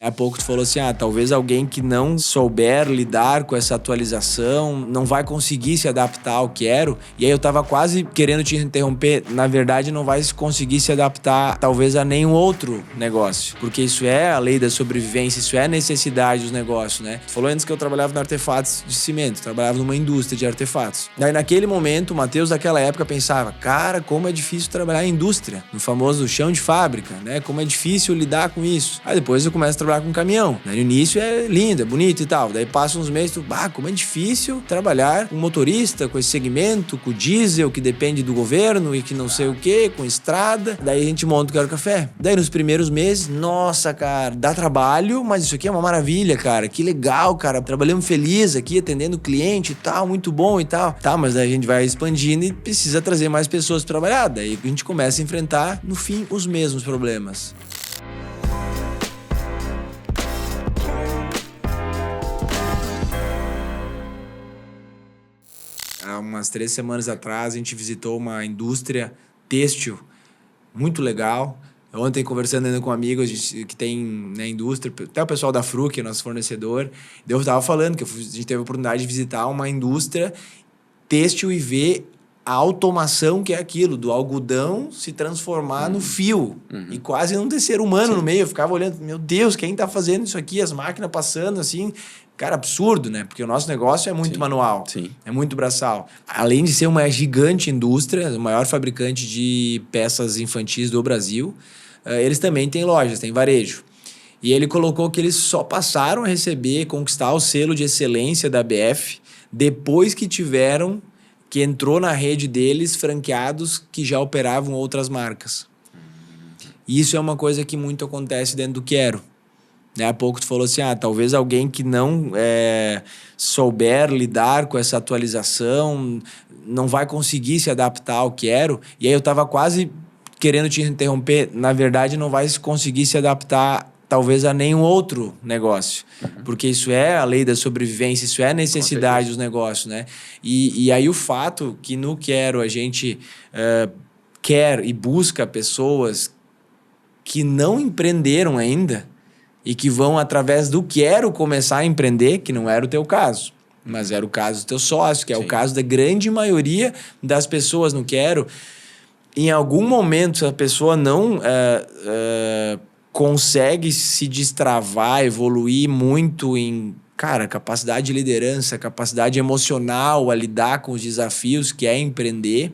Há pouco tu falou assim, talvez alguém que não souber lidar com essa atualização não vai conseguir se adaptar ao que quero. E aí eu tava quase querendo te interromper. Na verdade, não vai conseguir se adaptar talvez a nenhum outro negócio. Porque isso é a lei da sobrevivência, isso é a necessidade dos negócios, né? Tu falou antes que eu trabalhava em artefatos de cimento, trabalhava numa indústria de artefatos. Daí naquele momento, o Matheus daquela época pensava, cara, como é difícil trabalhar em indústria, no famoso chão de fábrica, né? Como é difícil lidar com isso. Aí depois eu começo a trabalhar com caminhão. No início é lindo, é bonito e tal. Daí passa uns meses, como é difícil trabalhar com motorista, com esse segmento, com diesel, que depende do governo e que não sei o que, com estrada. Daí a gente monta o Quero Café. Daí nos primeiros meses, nossa, cara, dá trabalho, mas isso aqui é uma maravilha, cara. Que legal, cara. Trabalhamos feliz aqui, atendendo o cliente e tal, muito bom e tal. Tá, mas daí a gente vai expandindo e precisa trazer mais pessoas para trabalhar. Daí a gente começa a enfrentar, no fim, os mesmos problemas. Há umas 3 semanas atrás, a gente visitou uma indústria têxtil muito legal. Ontem, conversando ainda com amigos que tem na indústria, até o pessoal da Fru, que é nosso fornecedor, eu estava falando que a gente teve a oportunidade de visitar uma indústria têxtil e ver a automação que é aquilo, do algodão se transformar no fio. E quase não ter ser humano no meio. Eu ficava olhando, meu Deus, quem está fazendo isso aqui? As máquinas passando assim... Cara, absurdo, né? Porque o nosso negócio é muito manual, é muito braçal. Além de ser uma gigante indústria, o maior fabricante de peças infantis do Brasil, eles também têm lojas, têm varejo. E ele colocou que eles só passaram a receber, conquistar o selo de excelência da ABF depois que entrou na rede deles franqueados que já operavam outras marcas. E isso é uma coisa que muito acontece dentro do Quero. Há pouco tu falou assim, talvez alguém que não souber lidar com essa atualização não vai conseguir se adaptar ao que quero. E aí eu tava quase querendo te interromper. Na verdade, não vai conseguir se adaptar talvez a nenhum outro negócio. Porque isso é a lei da sobrevivência, isso é a necessidade dos negócios, né? E aí o fato que no Quero a gente quer e busca pessoas que não empreenderam ainda e que vão, através do Quero, começar a empreender, que não era o teu caso, mas era o caso do teu sócio, que é o caso da grande maioria das pessoas no Quero. Em algum momento, se a pessoa não consegue se destravar, evoluir muito em, capacidade de liderança, capacidade emocional a lidar com os desafios que é empreender,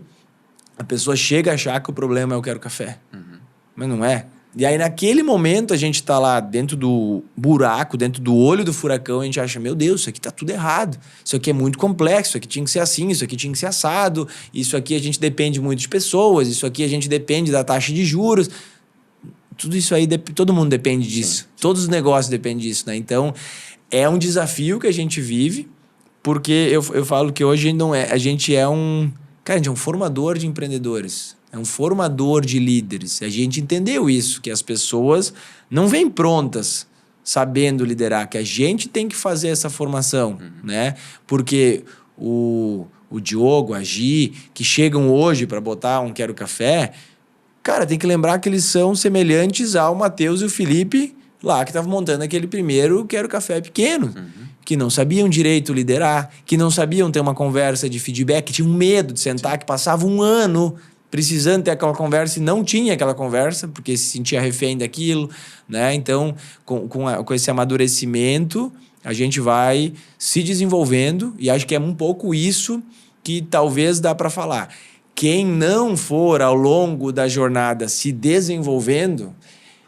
a pessoa chega a achar que o problema é o Quero Café. Mas não é. E aí, naquele momento, a gente tá lá dentro do buraco, dentro do olho do furacão, a gente acha, meu Deus, isso aqui tá tudo errado. Isso aqui é muito complexo, isso aqui tinha que ser assim, isso aqui tinha que ser assado, isso aqui a gente depende muito de pessoas, isso aqui a gente depende da taxa de juros. Tudo isso aí, todo mundo depende disso. Todos os negócios dependem disso, né? Então, é um desafio que a gente vive, porque eu falo que hoje a gente é um formador de empreendedores. É um formador de líderes. A gente entendeu isso, que as pessoas não vêm prontas sabendo liderar, que a gente tem que fazer essa formação, né? Porque o Diogo, a Gi, que chegam hoje para botar um Quero Café, tem que lembrar que eles são semelhantes ao Matheus e o Felipe lá que estavam montando aquele primeiro Quero Café pequeno. Que não sabiam direito liderar, que não sabiam ter uma conversa de feedback, que tinham medo de sentar, que passava um ano precisando ter aquela conversa e não tinha aquela conversa, porque se sentia refém daquilo, né? Então, com esse amadurecimento, a gente vai se desenvolvendo e acho que é um pouco isso que talvez dá para falar. Quem não for ao longo da jornada se desenvolvendo,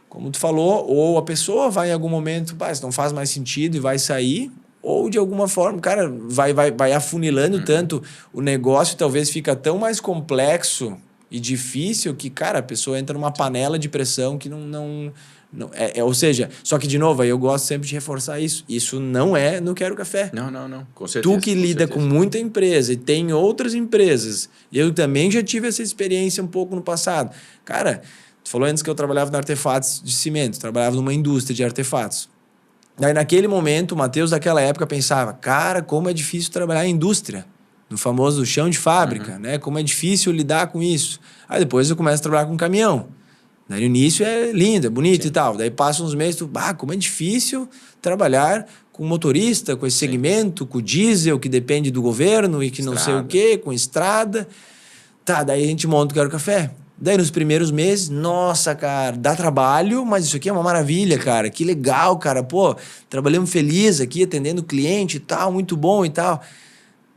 como tu falou, ou a pessoa vai em algum momento, isso não faz mais sentido e vai sair, ou de alguma forma, vai afunilando tanto o negócio, talvez fica tão mais complexo e difícil que, a pessoa entra numa panela de pressão que não ou seja, só que de novo, aí eu gosto sempre de reforçar isso. Isso não é no Quero Café. Não, com certeza. Tu que lida com muita empresa e tem outras empresas, eu também já tive essa experiência um pouco no passado. Tu falou antes que eu trabalhava em artefatos de cimento, trabalhava numa indústria de artefatos. Daí naquele momento, o Matheus daquela época pensava, como é difícil trabalhar em indústria, no famoso chão de fábrica, né? Como é difícil lidar com isso. Aí depois eu começo a trabalhar com caminhão. Daí no início é lindo, é bonito Sim. e tal. Daí passa uns meses, como é difícil trabalhar com motorista, com esse segmento, com diesel, que depende do governo e que não sei o quê, com estrada. Tá, daí a gente monta o Quero Café. Daí nos primeiros meses, nossa, cara, dá trabalho, mas isso aqui é uma maravilha, cara. Que legal, cara. Pô, trabalhamos feliz aqui, atendendo o cliente e tal, muito bom e tal.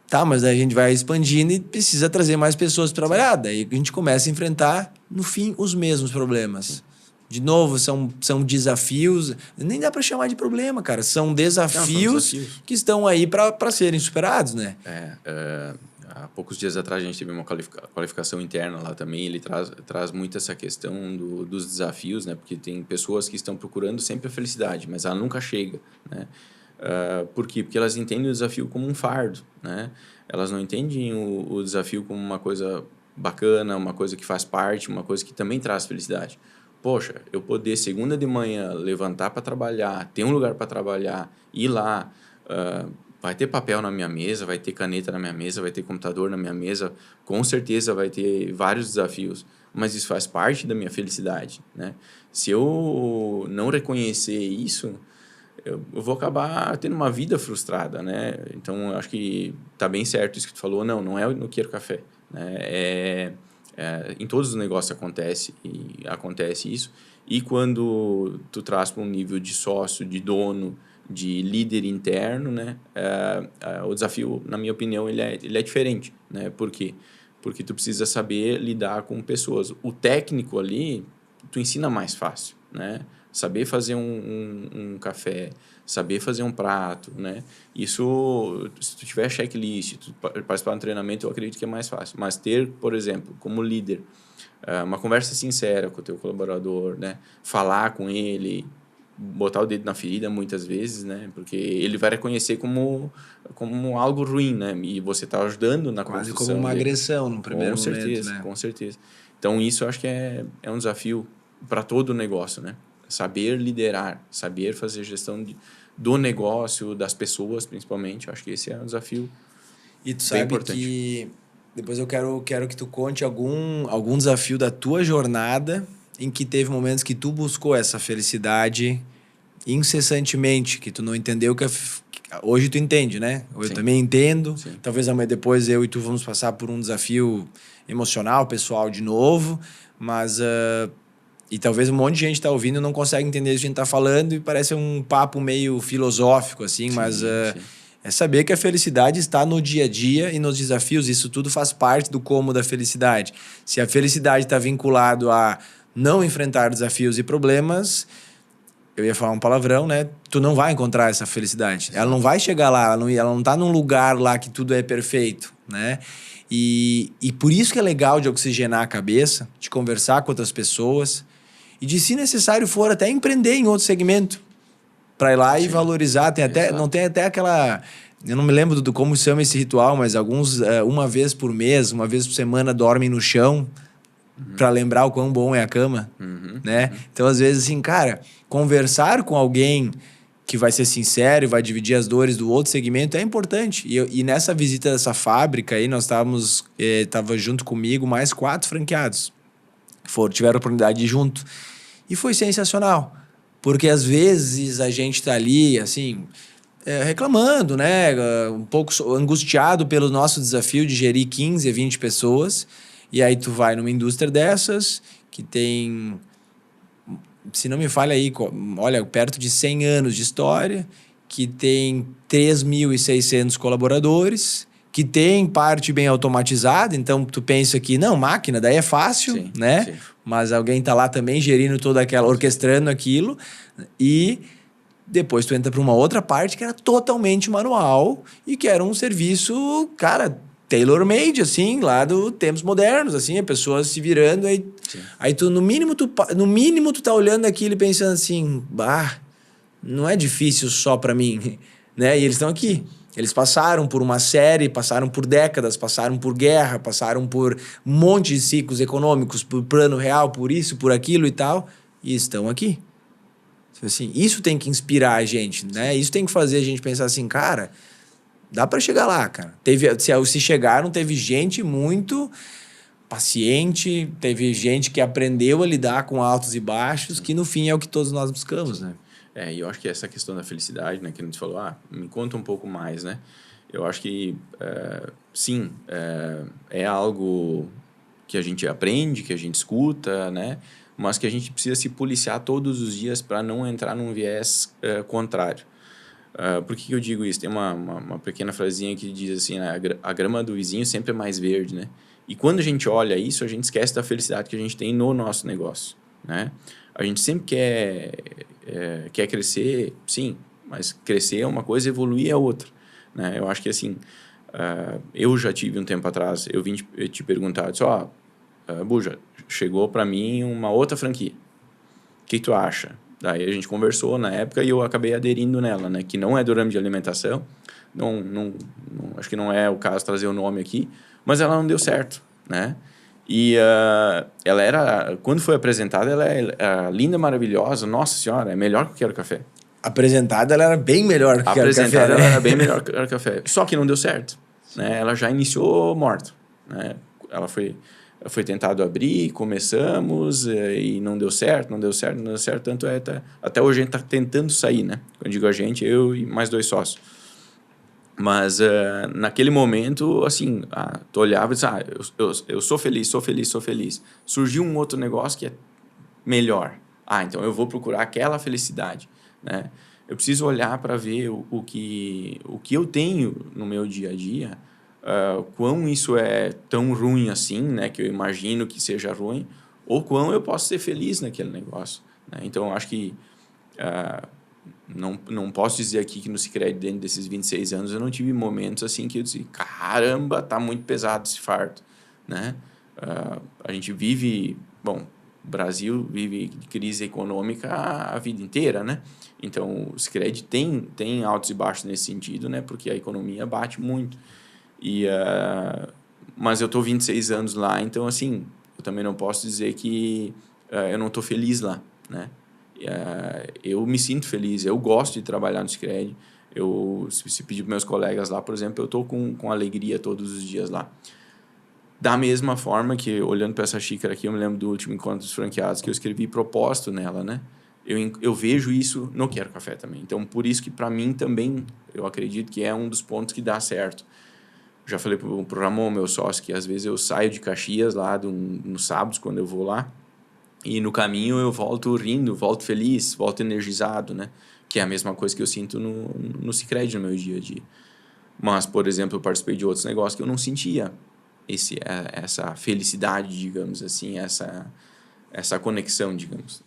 Tá, mas daí a gente vai expandindo e precisa trazer mais pessoas para trabalhar. Daí a gente começa a enfrentar, no fim, os mesmos problemas. De novo, são desafios. Nem dá para chamar de problema, cara. São desafios que estão aí para serem superados, né? Há poucos dias atrás a gente teve uma qualificação interna lá também. Ele traz muito essa questão dos desafios, né? Porque tem pessoas que estão procurando sempre a felicidade, mas ela nunca chega, né? Por quê? Porque elas entendem o desafio como um fardo, né? Elas não entendem o desafio como uma coisa bacana, uma coisa que faz parte, uma coisa que também traz felicidade. Poxa, eu poder segunda de manhã levantar para trabalhar, ter um lugar para trabalhar, ir lá, vai ter papel na minha mesa, vai ter caneta na minha mesa, vai ter computador na minha mesa, com certeza vai ter vários desafios, mas isso faz parte da minha felicidade, né? Se eu não reconhecer isso, eu vou acabar tendo uma vida frustrada, né? Então, eu acho que tá bem certo isso que tu falou. Não é no Quero Café, né? Em todos os negócios acontece isso. E quando tu traz para um nível de sócio, de dono, de líder interno, né? O desafio, na minha opinião, ele é diferente, né? Por quê? Porque tu precisa saber lidar com pessoas. O técnico ali, tu ensina mais fácil, né? Saber fazer um café, saber fazer um prato, né? Isso, se tu tiver checklist, tu participar do treinamento, eu acredito que é mais fácil. Mas ter, por exemplo, como líder, uma conversa sincera com o teu colaborador, né? Falar com ele, botar o dedo na ferida muitas vezes, né? Porque ele vai reconhecer como algo ruim, né? E você está ajudando na Quase construção como uma dele. agressão no primeiro momento, né? Com certeza. Então, isso eu acho que é um desafio para todo o negócio, né? Saber liderar, saber fazer gestão do negócio, das pessoas, principalmente. Eu acho que esse é um desafio e tu sabe importante. Que depois eu quero que tu conte algum desafio da tua jornada em que teve momentos que tu buscou essa felicidade incessantemente, que tu não entendeu que hoje tu entende, né? Eu também entendo. Sim. Talvez amanhã depois eu e tu vamos passar por um desafio emocional, pessoal de novo, mas e talvez um monte de gente está ouvindo e não consegue entender o que a gente está falando e parece um papo meio filosófico, assim, mas é saber que a felicidade está no dia a dia e nos desafios. Isso tudo faz parte do como da felicidade. Se a felicidade está vinculado a não enfrentar desafios e problemas, eu ia falar um palavrão, né? Tu não vai encontrar essa felicidade. Exato. Ela não vai chegar lá, ela não está num lugar lá que tudo é perfeito, né? E por isso que é legal de oxigenar a cabeça, de conversar com outras pessoas e de, se necessário for, até empreender em outro segmento para ir lá e valorizar. Não tem até aquela... Eu não me lembro do como se chama esse ritual, mas alguns, uma vez por mês, uma vez por semana, dormem no chão para lembrar o quão bom é a cama, né? Então, às vezes, assim, cara, conversar com alguém que vai ser sincero e vai dividir as dores do outro segmento é importante. E nessa visita dessa fábrica aí, nós tava junto comigo mais 4 franqueados. Tiveram a oportunidade de ir junto. E foi sensacional. Porque às vezes a gente tá ali, assim, reclamando, né? Um pouco angustiado pelo nosso desafio de gerir 15 a 20 pessoas. E aí tu vai numa indústria dessas, que tem, se não me falha aí, olha, perto de 100 anos de história, que tem 3.600 colaboradores, que tem parte bem automatizada. Então tu pensa que, não, máquina, daí é fácil, né? Sim. Mas alguém tá lá também gerindo toda aquela, orquestrando aquilo. E depois tu entra para uma outra parte que era totalmente manual e que era um serviço, cara, tailor-made, assim, lá do tempos modernos, assim, a pessoa se virando, aí tu, no mínimo tu tá olhando aquilo e pensando assim, não é difícil só para mim, né? E eles estão aqui. Eles passaram por uma série, passaram por décadas, passaram por guerra, passaram por um monte de ciclos econômicos, por plano real, por isso, por aquilo e tal, e estão aqui. Assim, isso tem que inspirar a gente, né? Isso tem que fazer a gente pensar assim, cara, dá para chegar lá, cara. Se chegaram, teve gente muito paciente, teve gente que aprendeu a lidar com altos e baixos, que no fim é o que todos nós buscamos, né? E eu acho que essa questão da felicidade, né, que a gente falou, me conta um pouco mais, né? Eu acho que, sim, é algo que a gente aprende, que a gente escuta, né? Mas que a gente precisa se policiar todos os dias para não entrar num viés contrário. Por que eu digo isso? Tem uma pequena frasinha que diz assim, né? A grama do vizinho sempre é mais verde, né? E quando a gente olha isso, a gente esquece da felicidade que a gente tem no nosso negócio, né? A gente sempre quer crescer, sim, mas crescer é uma coisa, evoluir é outra, né? Eu acho que assim, eu já tive um tempo atrás, eu vim te perguntar, disse, Buja, chegou para mim uma outra franquia, o que tu acha? Daí a gente conversou na época e eu acabei aderindo nela, né? Que não é do ramo de alimentação, acho que não é o caso trazer o nome aqui, mas ela não deu certo, né? E ela era, quando foi apresentada, ela é linda, maravilhosa, nossa senhora, é melhor que o Quero Café. Apresentada, ela era bem melhor que o Quero Café. Apresentada, ela era bem melhor que o Quero Café. Só que não deu certo, né? Ela já iniciou morta, né? Ela foi tentado abrir, começamos e não deu certo, tanto até hoje a gente está tentando sair, né? Quando eu digo a gente, eu e mais 2 sócios. Mas naquele momento, assim, tu olhava e disse, eu sou feliz. Surgiu um outro negócio que é melhor. Então eu vou procurar aquela felicidade, né? Eu preciso olhar para ver o que eu tenho no meu dia a dia, quão isso é tão ruim assim, né? Que eu imagino que seja ruim, ou quão eu posso ser feliz naquele negócio, né? Então, eu acho que não posso dizer aqui que no Sicredi, dentro desses 26 anos, eu não tive momentos assim que eu disse, caramba, tá muito pesado esse fardo, né? A gente vive... Bom, o Brasil vive crise econômica a vida inteira, né? Então, o Sicredi tem altos e baixos nesse sentido, né? Porque a economia bate muito. Mas eu estou 26 anos lá, então, assim, eu também não posso dizer que eu não estou feliz lá, né? Eu me sinto feliz, eu gosto de trabalhar no Sicredi. Se pedir para meus colegas lá, por exemplo, eu estou com alegria todos os dias lá. Da mesma forma que, olhando para essa xícara aqui, eu me lembro do último encontro dos franqueados, que eu escrevi propósito nela, né? Eu vejo isso no Quero Café também. Então, por isso que, para mim, também, eu acredito que é um dos pontos que dá certo. Já falei pro Ramon, meu sócio, que às vezes eu saio de Caxias lá nos sábados, quando eu vou lá, e no caminho eu volto rindo, volto feliz, volto energizado, né? Que é a mesma coisa que eu sinto no Sicredi, no meu dia a dia. Mas, por exemplo, eu participei de outros negócios que eu não sentia essa felicidade, digamos assim, essa conexão, digamos.